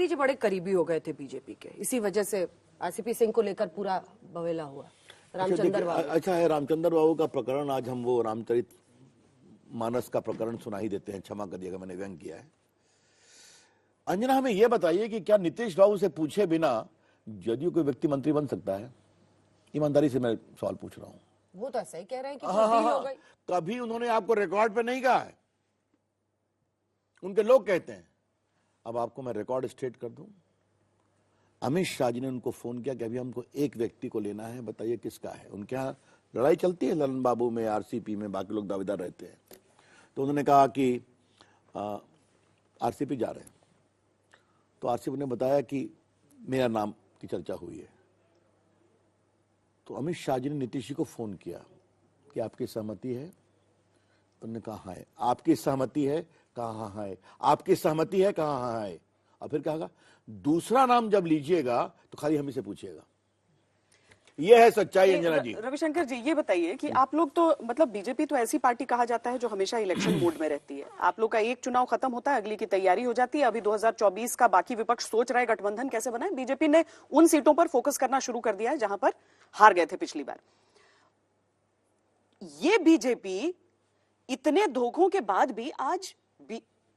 गांधी जी बड़े करीबी हो गए थे बीजेपी के, इसी वजह से आरसीपी सिंह को लेकर पूरा बवेला हुआ। रामचंद्र बाबू, अच्छा है, रामचंद्र बाबू का प्रकरण, आज हम वो रामचरित मानस का प्रकरण सुना ही देते हैं, क्षमा करिएगा मैंने व्यंग किया है। अंजना, हमें यह बताइए कि क्या नीतीश बाबू से पूछे बिना जदयू कोई व्यक्ति मंत्री बन सकता है? ईमानदारी से मैं सवाल पूछ रहा हूं। वो तो ऐसा ही कह रहे हैं कि हाँ, हो गई। कभी उन्होंने आपको रिकॉर्ड पे नहीं कहा है, उनके लोग कहते हैं। अब आपको मैं रिकॉर्ड स्टेट कर दूं, अमित शाह जी ने उनको फोन किया कि अभी हमको एक व्यक्ति को लेना है, बताइए किसका है। उनके यहाँ लड़ाई चलती है ललन बाबू में, आरसीपी में, बाकी लोग दावेदार रहते हैं। तो उन्होंने कहा कि आरसीपी जा रहे हैं। तो आरसीपी ने बताया कि मेरा नाम की चर्चा हुई है। तो अमित शाह जी ने नीतीश जी को फोन किया कि आपकी सहमति है? तो उन्होंने कहा हाँ है। आपकी सहमति है? कहा हाँ है। आपकी सहमति है? कहा हाँ है। और फिर कहा दूसरा नाम जब लीजिएगा तो खाली हम से पूछिएगा। यह है सच्चाई। अंजना जी, रविशंकर जी, ये बताइए कि आप लोग तो मतलब बीजेपी तो ऐसी पार्टी कहा जाता है जो हमेशा इलेक्शन मोड में रहती है। आप लोग का एक चुनाव खत्म होता है, अगली की तैयारी हो जाती है। अभी 2024 का बाकी विपक्ष सोच रहा है गठबंधन कैसे बनाए। बीजेपी ने उन सीटों पर फोकस करना शुरू कर दिया है जहां पर हार गए थे पिछली बार। ये बीजेपी इतने धोखों के बाद भी आज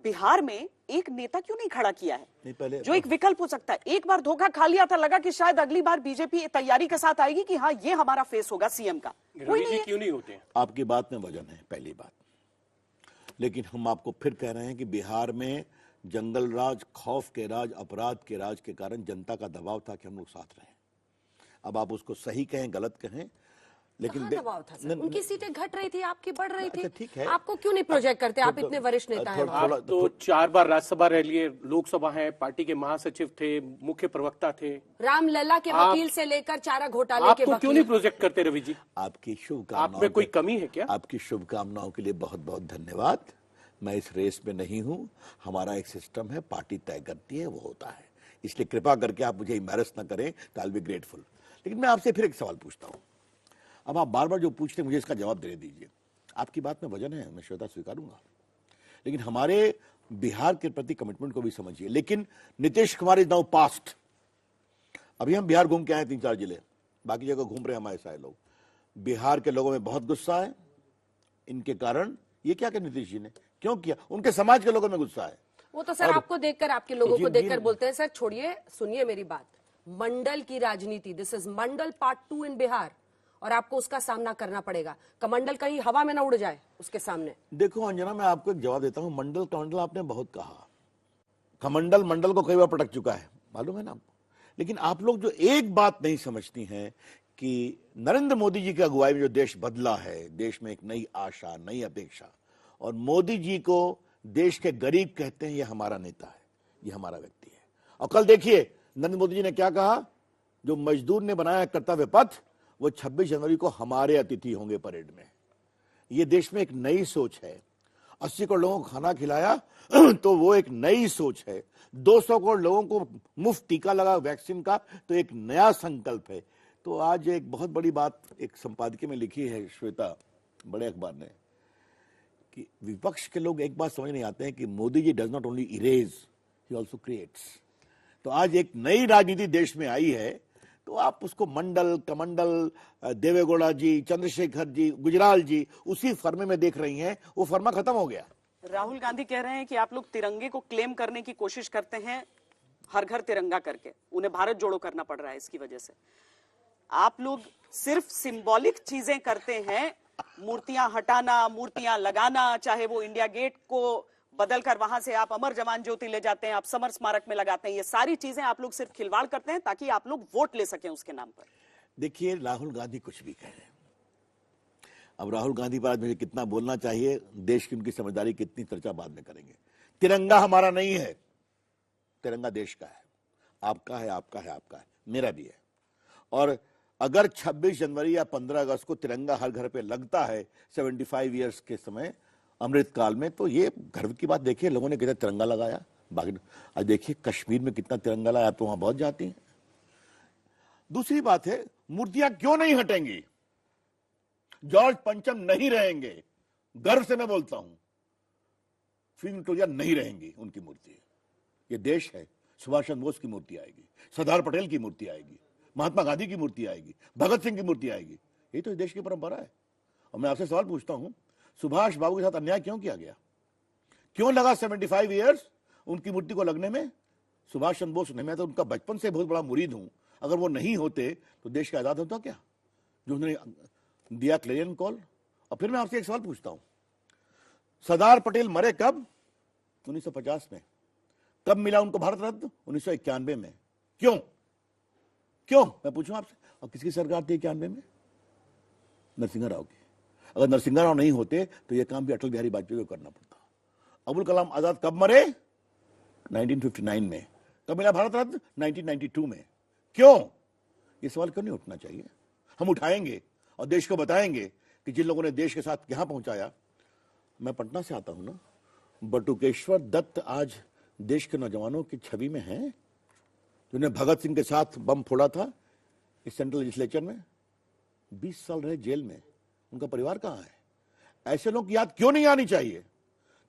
बिहार में एक नेता क्यों नहीं खड़ा किया है? नहीं, पहले जो एक विकल्प हो सकता है। एक बार धोखा खा लिया था, लगा कि शायद अगली बार बीजेपी तैयारी के साथ आएगी कि हाँ ये हमारा फेस होगा सीएम का। कोई नहीं, क्यों नहीं होते? आपकी बात में वजन है, पहली बात। लेकिन हम आपको फिर कह रहे हैं कि बिहार में जंगल राज, खौफ के राज, अपराध के राज के कारण जनता का दबाव था कि हम लोग साथ रहें। अब आप उसको सही कहें गलत कहें, लेकिन दबाव था सर? उनकी सीटें घट रही थी, आपकी बढ़ रही थी। ठीक है, आपको क्यों नहीं प्रोजेक्ट करते? आप इतने वरिष्ठ नेता हैं। आप तो 4 बार राज्यसभा रह लिए, लोकसभा है, पार्टी के महासचिव थे, मुख्य प्रवक्ता थे, रामलला के वकील से लेकर चारा घोटाले के आपको क्यों नहीं प्रोजेक्ट करते? रवि जी, आपकी शुभकामनाओं, आप में कोई कमी है क्या? आपकी शुभकामनाओं के लिए बहुत बहुत धन्यवाद। मैं इस रेस में नहीं हूं। हमारा एक सिस्टम है, पार्टी तय करती है, वो होता है। इसलिए कृपा करके आप मुझे एम्बैरेस ना करें, तो आई विल बी ग्रेटफुल। लेकिन मैं आपसे फिर एक सवाल पूछता हूं। अब आप बार बार जो पूछते हैं मुझे इसका जवाब दे दीजिए। आपकी बात में वजन है, मैं श्वेता स्वीकारूंगा, लेकिन हमारे बिहार के प्रति कमिटमेंट को भी समझिए। लेकिन Nitish Kumar is now past. अभी हम बिहार घूम के आए 3-4 जिले, बाकी जगह घूम रहे हमारे सारे लोग। बिहार के लोगों में बहुत गुस्सा है इनके कारण। ये क्या किया नीतीश जी ने? क्यों किया? उनके समाज के लोगों में गुस्सा है। वो तो सर आपको देखकर, आपके लोगों को देखकर बोलते हैं। सर छोड़िए, सुनिए मेरी बात। मंडल की राजनीति, दिस इज मंडल पार्ट 2 इन बिहार, और आपको उसका सामना करना पड़ेगा। कमंडल कहीं हवा में ना उड़ जाए उसके सामने। देखो अंजना, मैं आपको एक जवाब देता हूं। मंडल कमंडल आपने बहुत कहा, कमंडल मंडल को कई बार पटक चुका है, मालूम है ना आपको। लेकिन आप लोग जो एक बात नहीं समझती हैं कि नरेंद्र मोदी जी की अगुवाई में जो देश बदला है, देश में एक नई आशा, नई अपेक्षा, और मोदी जी को देश के गरीब कहते हैं, ये हमारा नेता है, ये हमारा व्यक्ति है। और कल देखिए नरेंद्र मोदी जी ने क्या कहा, जो मजदूर ने बनाया कर्तव्य पथ, वो 26 जनवरी को हमारे अतिथि होंगे परेड में। ये देश में एक नई सोच है। 80 करोड़ लोगों को खाना खिलाया तो वो एक नई सोच है। 200 करोड़ लोगों को मुफ्त टीका लगा वैक्सीन का, तो एक नया संकल्प है। तो आज एक बहुत बड़ी बात एक संपादकीय में लिखी है श्वेता, बड़े अखबार ने, कि विपक्ष के लोग एक बात समझ नहीं आते हैं कि Modi ji does not only erase, he also creates. तो आज एक नई राजनीति देश में आई है, तो आप उसको मंडल कमंडल, देवेगौड़ा जी, चंद्रशेखर जी, गुजराल जी उसी फर्मे में देख रही हैं। वो फर्मा खत्म हो गया। राहुल गांधी कह रहे हैं कि आप लोग तिरंगे को क्लेम करने की कोशिश करते हैं, हर घर तिरंगा करके। उन्हें भारत जोड़ो करना पड़ रहा है इसकी वजह से। आप लोग सिर्फ सिंबॉलिक चीजें करते हैं, मूर्तियां हटाना, मूर्तियां लगाना, चाहे वो इंडिया गेट को बदलकर वहां से आप अमर जवान ज्योति ले जाते हैं, आप समर स्मारक में लगाते हैं। ये सारी चीजें आप लोग सिर्फ खिलवाड़ करते हैं ताकि आप लोग वोट ले सकें उसके नाम पर। देखिए, राहुल गांधी कुछ भी कह रहे हैं। अब राहुल गांधी पर आज मुझे कितना बोलना चाहिए, देश की उनकी समझदारी कितनी, चर्चा बाद में करेंगे। तिरंगा हमारा नहीं है, तिरंगा देश का है, आपका है, आपका है, आपका है, मेरा भी है। और अगर 26 जनवरी या 15 अगस्त को तिरंगा हर घर पे लगता है 75 ईयर्स के समय अमृतकाल में, तो ये गर्व की बात। देखिए लोगों ने कितना तिरंगा लगाया। बाकी आज देखिए कश्मीर में कितना तिरंगा लगाया, तो वहां बहुत जाती हैं। दूसरी बात है, मूर्तियां क्यों नहीं हटेंगी? जॉर्ज पंचम नहीं रहेंगे, गर्व से मैं बोलता हूं। क्वीन विक्टोरिया नहीं रहेंगी उनकी मूर्ति। ये देश है, सुभाष चंद्र बोस की मूर्ति आएगी, सरदार पटेल की मूर्ति आएगी, महात्मा गांधी की मूर्ति आएगी, भगत सिंह की मूर्ति आएगी। ये तो इस देश की परंपरा है। और मैं आपसे सवाल पूछता हूं, सुभाष बाबू के साथ अन्याय क्यों किया गया? क्यों लगा 75 ईयर्स उनकी मूर्ति को लगने में? सुभाष चंद्र बोस ने, मैं तो उनका बचपन से बहुत बड़ा मुरीद हूं, अगर वो नहीं होते तो देश का आजाद होता क्या? जो उन्होंने दिया क्लेरियन कॉल। और फिर मैं आपसे एक सवाल पूछता हूं, सरदार पटेल मरे कब? 1950 में। कब मिला उनको भारत रत्न? 1991 में। क्यों? क्यों, मैं पूछूं आपसे। और किसकी सरकार थी 91 में? नरसिंह राव की। अगर नरसिंह राव नहीं होते तो यह काम भी अटल बिहारी वाजपेयी को करना पड़ता। अबुल कलाम आजाद कब मरे? 1959 में। कब मिला भारत रत्न? 1992 में। क्यों? ये सवाल क्यों नहीं उठना चाहिए? हम उठाएंगे और देश को बताएंगे कि जिन लोगों ने देश के साथ यहां पहुंचाया। मैं पटना से आता हूं ना, बटुकेश्वर दत्त आज देश के नौजवानों की छवि में हैं, जिन्होंने भगत सिंह के साथ बम फोड़ा था इस सेंट्रल लेजिस्लेचर में। 20 साल रहे जेल में, उनका परिवार कहां है? ऐसे लोग की याद क्यों नहीं आनी चाहिए?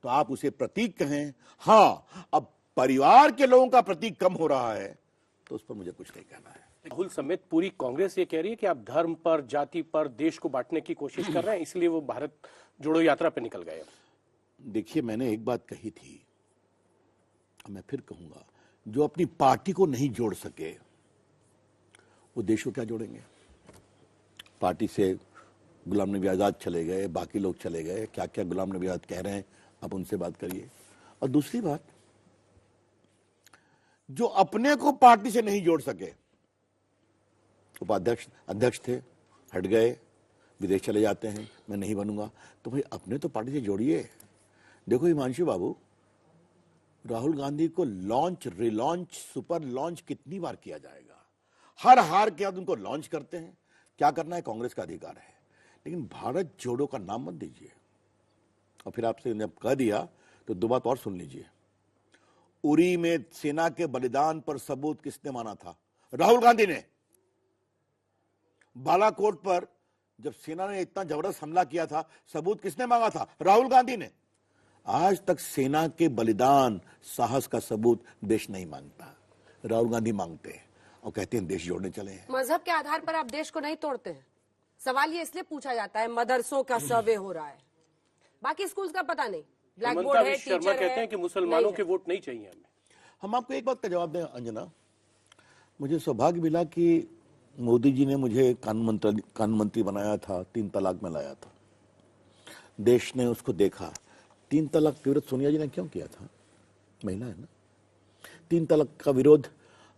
तो आप उसे प्रतीक कहें। हां, अब परिवार के लोगों का प्रतीक कम हो रहा है तो उस पर मुझे कुछ नहीं कहना है। राहुल समेत पूरी कांग्रेस ये कह रही है कि आप धर्म पर, जाति पर देश को बांटने की कोशिश कर रहे हैं, इसलिए वो भारत जोड़ो यात्रा पे निकल गए। देखिए, मैंने एक बात कही थी, मैं फिर कहूंगा, जो अपनी पार्टी को नहीं जोड़ सके वो देश को क्या जोड़ेंगे? पार्टी से गुलाम नबी आजाद चले गए, बाकी लोग चले गए, क्या क्या गुलाम नबी आजाद कह रहे हैं, आप उनसे बात करिए। और दूसरी बात, जो अपने को पार्टी से नहीं जोड़ सके, उपाध्यक्ष अध्यक्ष थे, हट गए, विदेश चले जाते हैं, मैं नहीं बनूंगा, तो भाई अपने तो पार्टी से जोड़िए। देखो हिमांशु बाबू, राहुल गांधी को लॉन्च, रिलॉन्च, सुपर लॉन्च कितनी बार किया जाएगा? हर हार के बाद उनको लॉन्च करते हैं। क्या करना है कांग्रेस का अधिकार है, लेकिन भारत जोड़ो का नाम मत दीजिए। और फिर आपसे जब कह दिया तो दो बात और सुन लीजिए। उरी में सेना के बलिदान पर सबूत किसने माना था? राहुल गांधी ने। बालाकोट पर जब सेना ने इतना जबरदस्त हमला किया था, सबूत किसने मांगा था? राहुल गांधी ने। आज तक सेना के बलिदान, साहस का सबूत देश नहीं मांगता, राहुल गांधी मांगते हैं और कहते हैं देश जोड़ने चले हैं। मजहब के आधार पर आप देश को नहीं तोड़ते हैं। सवाल ये इसलिए पूछा जाता है, मदरसों का सर्वे हो रहा है, बाकी स्कूल्स का पता नहीं। ब्लैक बोर्ड है, शर्मा टीचर कहते हैं कि मुसलमानों के वोट नहीं चाहिए हमें। हम आपको एक बात का जवाब दें अंजना, मुझे सौभाग्य मिला कि मोदी जी ने मुझे कानून मंत्री बनाया था, 3 तलाक में लाया था। देश ने उसको देखा। 3 तलाक का विरोध सोनिया जी ने क्यों किया था? महिला है ना। 3 तलाक का विरोध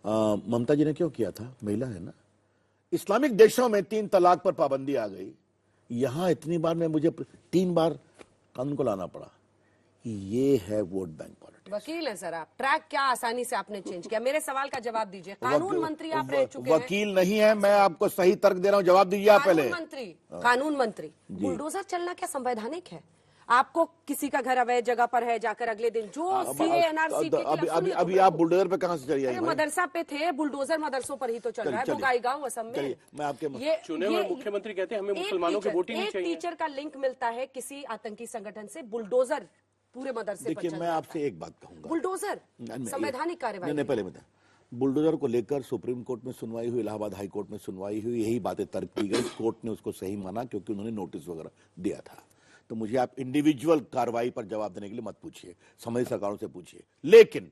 ममता जी ने क्यों किया था? महिला है ना। इस्लामिक देशों में 3 तलाक पर पाबंदी आ गई, यहां इतनी बार में मुझे 3 बार कानून को लाना पड़ा। ये है वोट बैंक पॉलिटिक्स। वकील है सर आप, ट्रैक क्या आसानी से आपने चेंज किया? मेरे सवाल का जवाब दीजिए। कानून मंत्री आप रह चुके हैं। वकील नहीं है मैं, आपको सही तर्क दे रहा हूं, जवाब दीजिए आप पहले। कानून मंत्री, बुलडोजर चलना क्या संवैधानिक है? आपको किसी का घर अवैध जगह पर है, जाकर अगले दिन जो सीए एनआरसी अभी आप बुलडोजर पे कहां से चली आई? मदरसा पे थे, बुलडोजर मदरसों पर ही तो चल रहा है। वो गाईगांव असम में। मैं आपके चुने हुए मुख्यमंत्री कहते हैं हमें मुसलमानों के वोट ही नहीं चाहिए। टीचर का लिंक मिलता है किसी आतंकी संगठन से, बुलडोजर पूरे मदरसे पर देखिए, मैं आपसे एक बात कहूंगा, बुलडोजर संवैधानिक कार्यवाही नहीं, पहले बता, बुलडोजर को लेकर सुप्रीम कोर्ट में सुनवाई हुई, इलाहाबाद हाई कोर्ट में सुनवाई हुई, यही बातें तर्क की गई, कोर्ट ने उसको सही माना क्योंकि उन्होंने नोटिस वगैरह दिया था। तो मुझे आप इंडिविजुअल कार्रवाई पर जवाब देने के लिए मत पूछिए, संबंधित सरकारों से पूछिए। लेकिन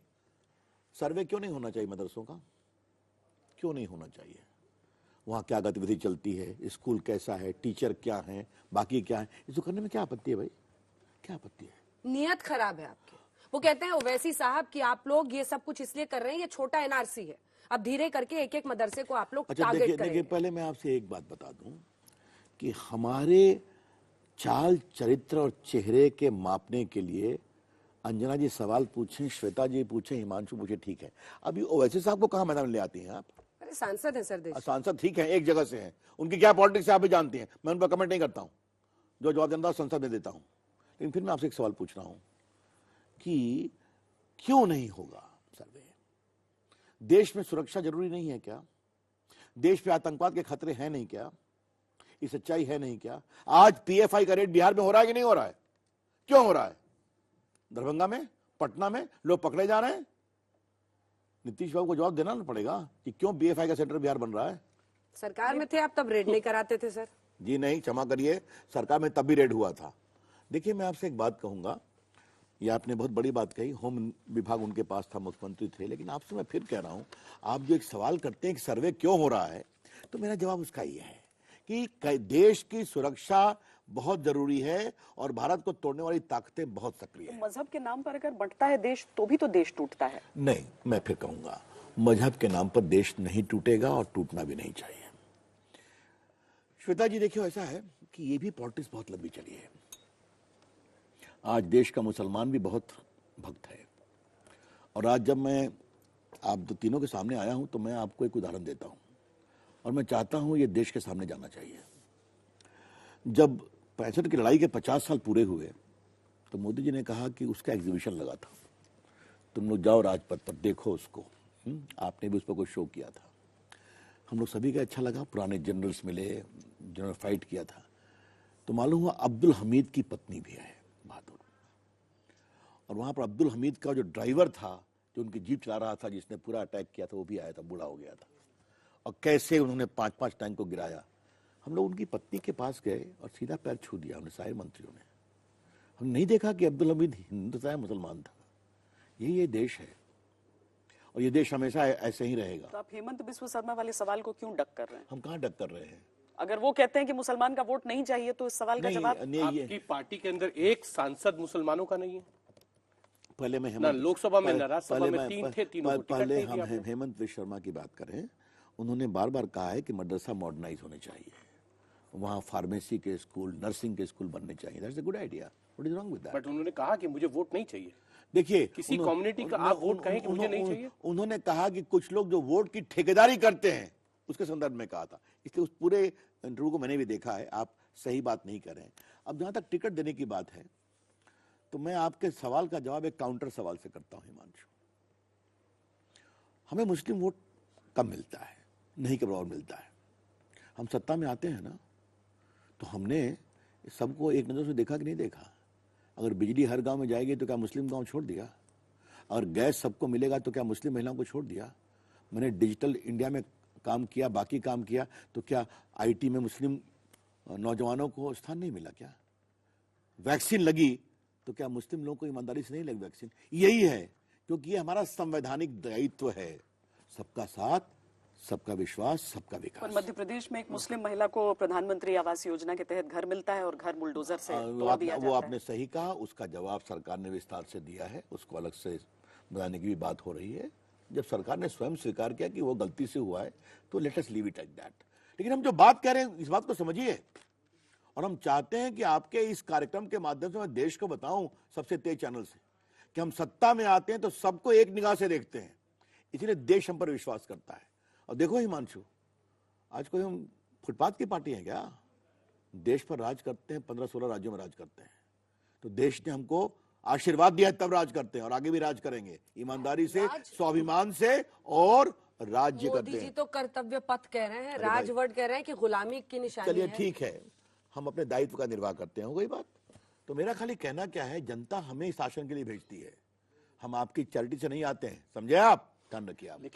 सर्वे क्यों नहीं होना चाहिए मदरसों का? क्यों नहीं होना चाहिए? वहां क्या गतिविधि चलती है, स्कूल कैसा है, टीचर क्या है, बाकी क्या है, इसको करने में क्या आपत्ति है भाई? क्या आपत्ति है? नियत खराब है आपकी। वो कहते हैं ओवैसी साहब कि आप लोग ये सब कुछ इसलिए कर रहे हैं, ये छोटा एनआरसी है, अब धीरे करके एक एक मदरसे को आप लोग अच्छा, टारगेट करेंगे। देखिए, पहले मैं आपसे एक बात बता दूं कि हमारे चाल चरित्र और चेहरे के मापने के लिए अंजना जी सवाल पूछें, श्वेता जी पूछें, हिमांशु पूछे, ठीक है। अभी ओवैसी साहब को कहां मैदान ले आती हैं आप? अरे सांसद है सर देश। सांसद ठीक है, एक जगह से हैं, उनकी क्या पॉलिटिक्स है आप भी जानती हैं, मैं उन पर कमेंट नहीं करता हूं, जो जवाब देना संसद में देता हूं। लेकिन फिर मैं आपसे एक सवाल पूछ रहा हूं कि क्यों नहीं होगा सर्वे? देश में सुरक्षा जरूरी नहीं है क्या? देश पे आतंकवाद के खतरे हैं नहीं क्या? ये सच्चाई है नहीं क्या? आज पीएफआई का रेड बिहार में हो रहा है कि नहीं हो रहा है? क्यों हो रहा है? दरभंगा में, पटना में लोग पकड़े जा रहे हैं, नीतीश बाबू को जवाब देना पड़ेगा कि क्यों बीएफआई का सेंटर बिहार बन रहा है। सरकार में थे आप तब रेड नहीं कराते थे सर? जी नहीं, क्षमा करिए, सरकार में तब भी रेड हुआ था। देखिए मैं आपसे एक बात कहूंगा, ये आपने बहुत बड़ी बात कही, होम विभाग उनके पास था, मुख्यमंत्री थे, लेकिन आपसे मैं फिर कह रहा हूं, आप जो एक सवाल करते हैं कि सर्वे क्यों हो रहा है, तो मेरा जवाब उसका ये है कि देश की सुरक्षा बहुत जरूरी है और भारत को तोड़ने वाली ताकतें बहुत सक्रिय हैं। मजहब के नाम पर अगर बंटता है देश तो भी तो देश टूटता है। नहीं, मैं फिर कहूंगा मजहब के नाम पर देश नहीं टूटेगा और टूटना भी नहीं चाहिए। श्वेता जी देखिए, ऐसा है कि ये भी पॉलिटिक्स बहुत लंबी चली है। आज देश का मुसलमान भी बहुत भक्त है, और आज जब मैं आप दो तीनों के सामने आया हूं तो मैं आपको एक उदाहरण देता हूं, और मैं चाहता हूं ये देश के सामने जाना चाहिए। जब 65 की लड़ाई के 50 साल पूरे हुए तो मोदी जी ने कहा कि उसका एग्जीबिशन लगा था, तुम लोग जाओ राजपथ पर, देखो उसको। आपने भी उस पर कोई शो किया था, हम लोग सभी का अच्छा लगा। पुराने जनरल्स मिले जिन्होंने फाइट किया था, तो मालूम हुआ अब्दुल हमीद की पत्नी भी है बहादुर, और वहां पर अब्दुल हमीद का जो ड्राइवर था, जो उनकी जीप चला रहा था, जिसने पूरा अटैक किया था, वो भी आया था, बूढ़ा हो गया था, और कैसे उन्होंने 5-5 टैंक को गिराया। हम लोग उनकी पत्नी के पास गए और सीधा पैर छू दिया उन्हें, सारे मंत्रियों ने। हम नहीं देखा कि अब्दुल हमीद हिंदू था या मुसलमान था। ये देश है, और ये देश हमेशा ऐसे ही रहेगा। तो आप हेमंत बिस्व शर्मा वाले सवाल को क्यों डक कर रहे हैं? हम कहाँ डक कर रहे हैं? अगर वो कहते हैं कि मुसलमान का वोट नहीं चाहिए तो इस सवाल का जवाब आपकी पार्टी के अंदर एक सांसद मुसलमानों का नहीं है। पहले मैं ना लोकसभा में ना राज्यसभा में 3 थे, तीनों को टिकट पहले नहीं हम दिया आपने। हेमंत बिस्व शर्मा की बात करें, उन्होंने बार बार कहा है कि मदरसा मॉडर्नाइज होने चाहिए, वहाँ फार्मेसी के स्कूल, नर्सिंग के स्कूल बनने चाहिए। That's a good idea, what is wrong with that? But उन्होंने कहा कि मुझे वोट नहीं चाहिए। देखिए, किसी कम्युनिटी का आप वोट कहें कि मुझे नहीं चाहिए। उन्होंने कहा कि कुछ लोग जो वोट की ठेकेदारी करते हैं, उसके संदर्भ में कहा था। इसलिए उस पूरे इंटरव्यू को मैंने भी देखा है, आप सही बात नहीं कर रहे हैं। अब जहां तक टिकट देने की बात है, तो मैं आपके सवाल का जवाब एक काउंटर सवाल से करता हूं हिमांशु। हमें मुस्लिम वोट कम मिलता है, नहीं के बराबर मिलता है। हम सत्ता में आते हैं ना, तो हमने सबको एक नजर से देखा कि नहीं देखा? अगर बिजली हर गांव में जाएगी तो क्या मुस्लिम गांव छोड़ दिया? अगर गैस सबको मिलेगा तो क्या मुस्लिम महिलाओं को छोड़ दिया? मैंने डिजिटल इंडिया में काम किया, बाकी काम किया, तो क्या आईटी में मुस्लिम नौजवानों को स्थान नहीं मिला? क्या वैक्सीन लगी तो क्या मुस्लिम लोगों को ईमानदारी से नहीं लगी वैक्सीन? यही है, क्योंकि ये हमारा संवैधानिक दायित्व है, सबका साथ, सबका विश्वास, सबका पर विकास। मध्य प्रदेश में एक मुस्लिम महिला को प्रधानमंत्री आवास योजना के तहत घर मिलता है और घर बुलडोजर से तोड़ दिया वो जाता आपने सही कहा, उसका जवाब सरकार ने विस्तार से दिया है, उसको अलग से बताने की भी बात हो रही है। जब सरकार ने स्वयं स्वीकार किया कि वो गलती से हुआ है, तो let us leave it at that. लेकिन हम जो बात कह रहे हैं, इस बात को समझिए, और हम चाहते हैं कि आपके इस कार्यक्रम के माध्यम से मैं देश को बताऊं, सबसे तेज चैनल से, कि हम सत्ता में आते हैं तो सबको एक निगाह से देखते हैं, इसलिए देश हम पर विश्वास करता है। और देखो हिमांशु, आज कोई हम फुटपाथ की पार्टी है क्या? देश पर राज करते हैं, 15-16 राज्यों में राज करते हैं, तो देश ने हमको आशीर्वाद दिया है, तब राज करते हैं, और आगे भी राज करेंगे, ईमानदारी से, स्वाभिमान से, और राज्य करते मोदी जी हैं। तो कर्तव्य पथ कह रहे हैं, राजवट कह रहे हैं कि गुलामी की निशानी चलिए है। ठीक है, हम अपने दायित्व का निर्वाह करते हैं, हो गई बात। तो मेरा खाली कहना क्या है, जनता हमें शासन के लिए भेजती है, हम आपकी चैरिटी से नहीं आते हैं, समझे आप? ध्यान रखिए आप।